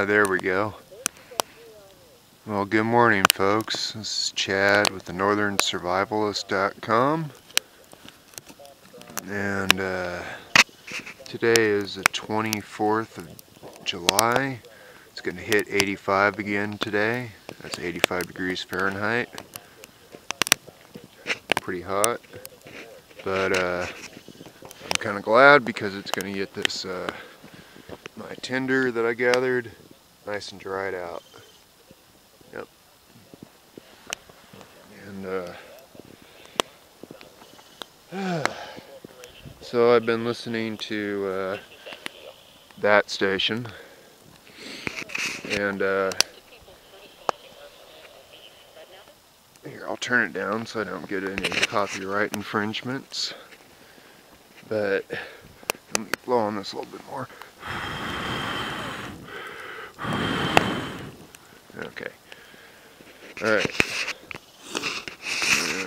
There we go. Well, good morning, folks. This is Chad with the northernsurvivalist.com, and today is the 24th of July. It's going to hit 85 again today. That's 85 degrees Fahrenheit. Pretty hot, but I'm kind of glad because it's going to get this my tinder that I gathered nice and dried out. Yep. And so I've been listening to that station, and here, I'll turn it down so I don't get any copyright infringements, but let me blow on this a little bit more. Okay. Alright.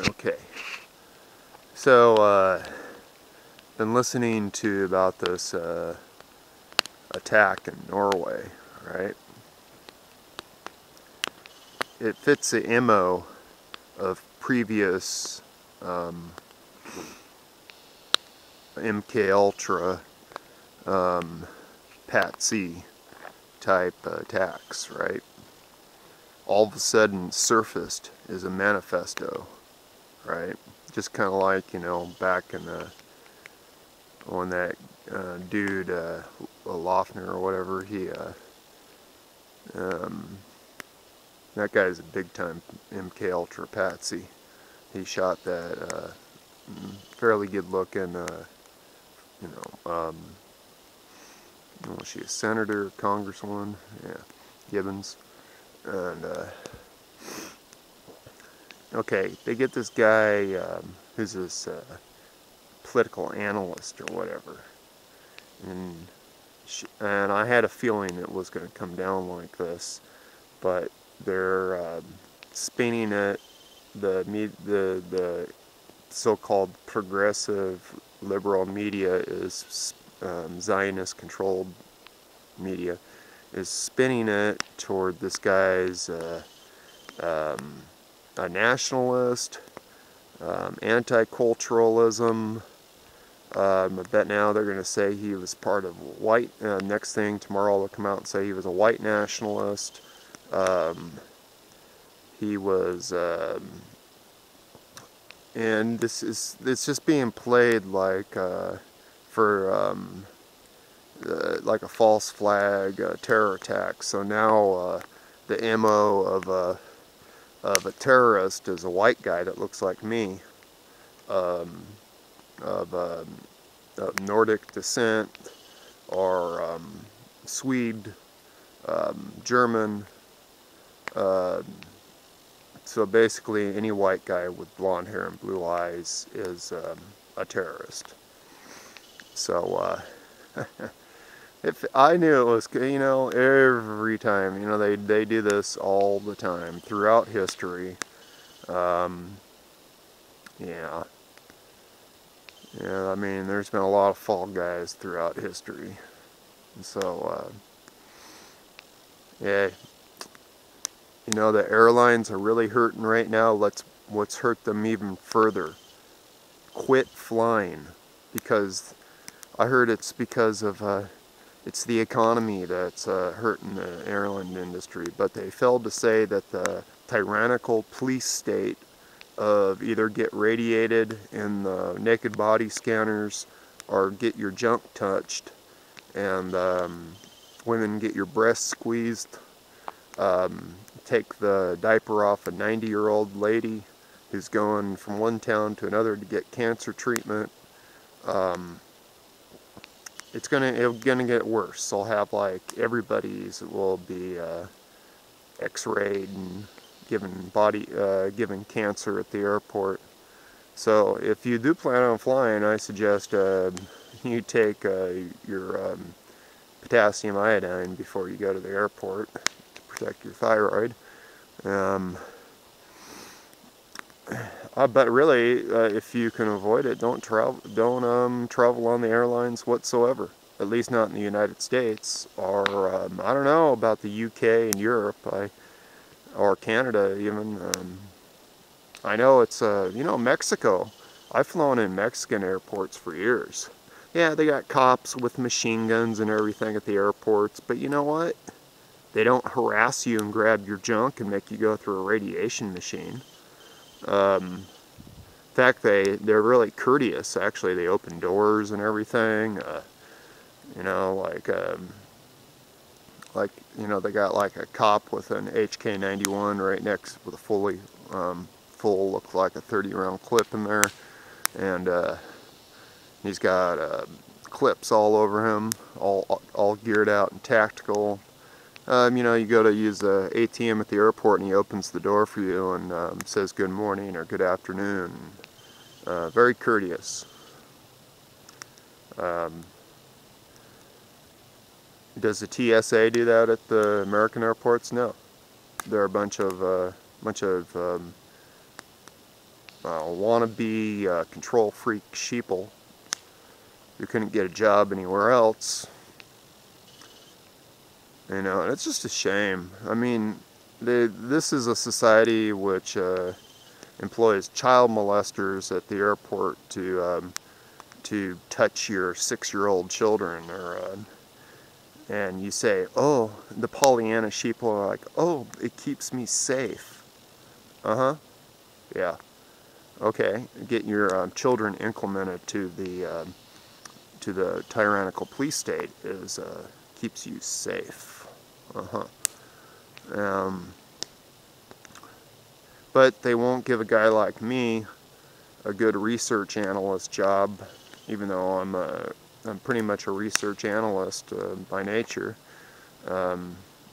Okay. So, been listening to about this attack in Norway, right? It fits the MO of previous MKUltra Pat-C type attacks, right? All of a sudden surfaced as a manifesto, right? Just kind of like, you know, back in the when that dude Lofner or whatever, he that guy's a big time MKUltra Patsy. He shot that fairly good looking was she a senator, congresswoman? Yeah, Gibbons. And okay, they get this guy who's this political analyst or whatever, and I had a feeling it was going to come down like this, but they're spinning it. The so-called progressive liberal media is Zionist controlled media is spinning it toward this guy's a nationalist, anti-culturalism. I bet now they're going to say he was part of white. Next thing tomorrow they'll come out and say he was a white nationalist. He was, and it's just being played like for like a false flag terror attack. So now the MO of a terrorist is a white guy that looks like me, of Nordic descent, or Swede, German. So basically any white guy with blonde hair and blue eyes is a terrorist. So if I knew it was, you know, every time, you know, they do this all the time throughout history. Yeah, I mean, there's been a lot of fall guys throughout history. And so, yeah, you know, the airlines are really hurting right now. Let's hurt them even further. Quit flying, because I heard it's because of it's the economy that's hurting the airline industry, but they failed to say that the tyrannical police state of either get radiated in the naked body scanners or get your junk touched, and women get your breasts squeezed, take the diaper off a 90-year-old lady who's going from one town to another to get cancer treatment. It's gonna get worse. They'll have like everybody's will be X-rayed and given cancer at the airport. So if you do plan on flying, I suggest you take your potassium iodine before you go to the airport to protect your thyroid. But really, if you can avoid it, don't travel on the airlines whatsoever. at least not in the United States, or I don't know about the UK and Europe, or Canada even. I know it's, you know, Mexico. I've flown in Mexican airports for years. Yeah, they got cops with machine guns and everything at the airports, but you know what? They don't harass you and grab your junk and make you go through a radiation machine. In fact, they're really courteous, actually. They open doors and everything. You know, you know, they got like a cop with an HK-91 right next with a fully full, looks like a 30-round clip in there, and he's got clips all over him, all geared out and tactical. You know, you go to use the ATM at the airport and he opens the door for you and says good morning or good afternoon. Very courteous. Does the TSA do that at the American airports? No. They're a bunch of wannabe control freak sheeple who couldn't get a job anywhere else. You know, and it's just a shame. I mean, this is a society which employs child molesters at the airport to touch your 6-year-old children, or and you say, oh, the Pollyanna sheeple are like, oh, it keeps me safe. Uh-huh. Yeah. Okay. Get your children implemented to the tyrannical police state is keeps you safe. Uh-huh. But they won't give a guy like me a good research analyst job, even though I'm pretty much a research analyst by nature,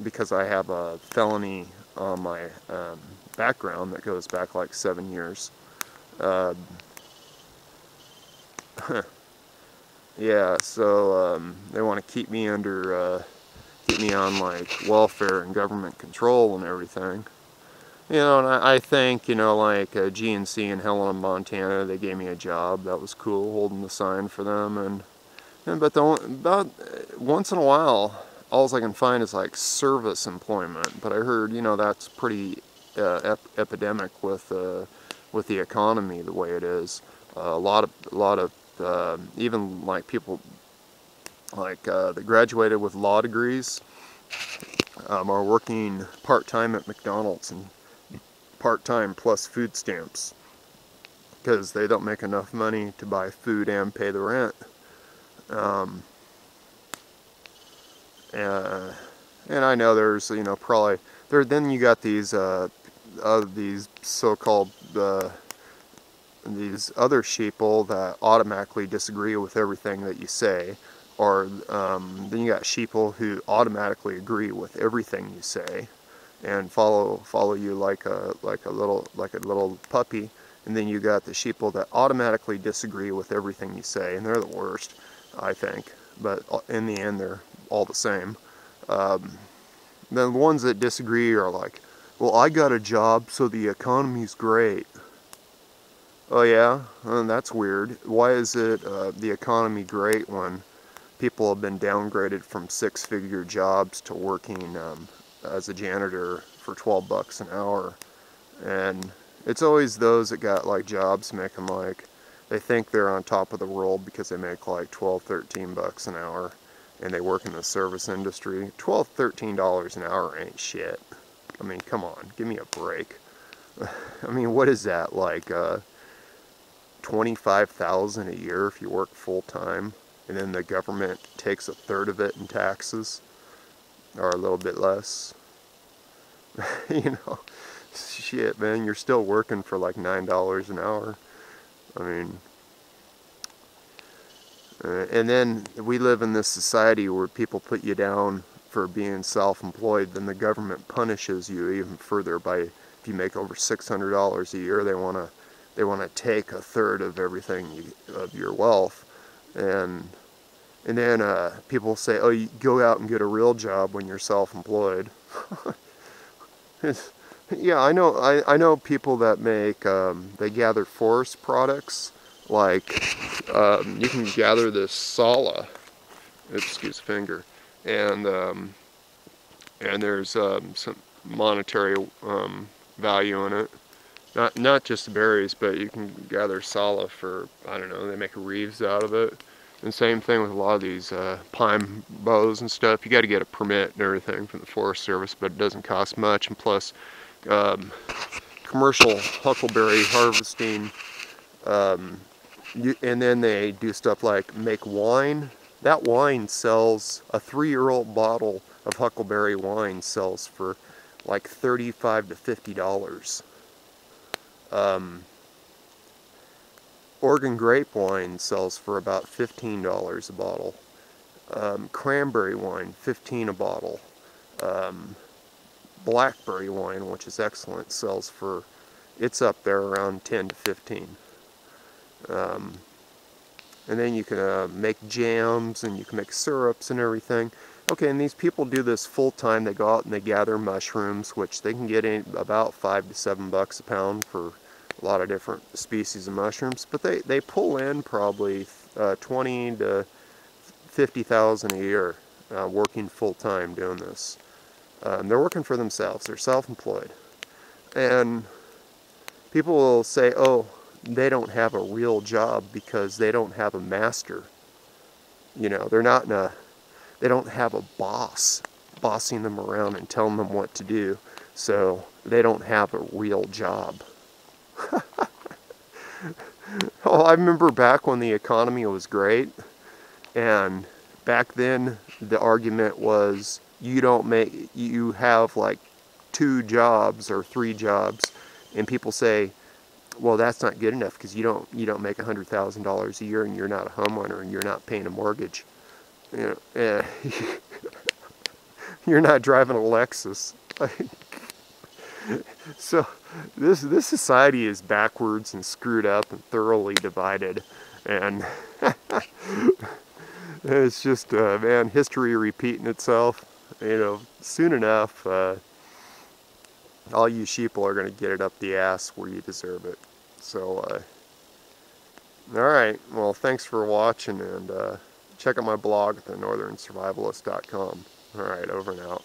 because I have a felony on my background that goes back like 7 years. Yeah, so they want to keep me under, keep me on like welfare and government control and everything. You know, and I think, you know, like GNC in Helena, Montana, they gave me a job. That was cool, holding the sign for them. But about once in a while, all I can find is like service employment. But I heard, you know, that's pretty epidemic with the economy the way it is. A lot of even like people like that graduated with law degrees are working part-time at McDonald's, and part-time plus food stamps, because they don't make enough money to buy food and pay the rent. And I know there's, you know, probably then you got these so-called these other sheeple that automatically disagree with everything that you say, or then you got sheeple who automatically agree with everything you say and follow you like a little puppy. And then you got the sheeple that automatically disagree with everything you say, and they're the worst, I think. But in the end, they're all the same. Then the ones that disagree are like, well, I got a job, so the economy's great. Oh yeah? That's weird. Why is it the economy great when people have been downgraded from 6-figure jobs to working as a janitor for 12 bucks an hour? And it's always those that got like jobs make them like, they think they're on top of the world because they make like 12, 13 bucks an hour, and they work in the service industry. $12, $13 an hour ain't shit. I mean, come on, give me a break. I mean, what is that, like $25,000 a year if you work full time, and then the government takes 1/3 of it in taxes, or a little bit less? You know, shit, man, you're still working for like $9 an hour. I mean, and then we live in this society where people put you down for being self-employed, then the government punishes you even further by, if you make over $600 a year, they want to take 1/3 of everything of your wealth, and then people say, oh, you go out and get a real job when you're self-employed. Yeah, I know people that make they gather forest products, like you can gather this sala excuse finger, and there's some monetary value in it. Not just the berries, but you can gather sala for, I don't know, they make reeves out of it. And same thing with a lot of these pine boughs and stuff. You got to get a permit and everything from the Forest Service, but it doesn't cost much. And plus, commercial huckleberry harvesting, and then they do stuff like make wine. That wine sells, a 3-year-old bottle of huckleberry wine sells for like $35 to $50. Oregon grape wine sells for about $15 a bottle. Cranberry wine, $15 a bottle. Blackberry wine, which is excellent, sells for, it's up there around 10 to 15. And then you can make jams, and you can make syrups and everything. Okay, and these people do this full time. They go out and they gather mushrooms, which they can get in about $5 to $7 a pound for a lot of different species of mushrooms. But they pull in probably 20 to 50,000 a year working full time doing this. They're working for themselves. They're self-employed. And people will say, oh, they don't have a real job because they don't have a master. You know, they're not in a, they don't have a boss bossing them around and telling them what to do. So they don't have a real job. Oh, I remember back when the economy was great, and back then the argument was you have like 2 jobs or 3 jobs, and people say, well, that's not good enough because you don't make $100,000 a year and you're not a homeowner and you're not paying a mortgage. You know, you're not driving a Lexus. So this society is backwards and screwed up and thoroughly divided, and it's just man, history repeating itself. You know, soon enough, all you sheeple are going to get it up the ass where you deserve it. So, alright, well, thanks for watching, and check out my blog at thenorthernsurvivalist.com. Alright, over and out.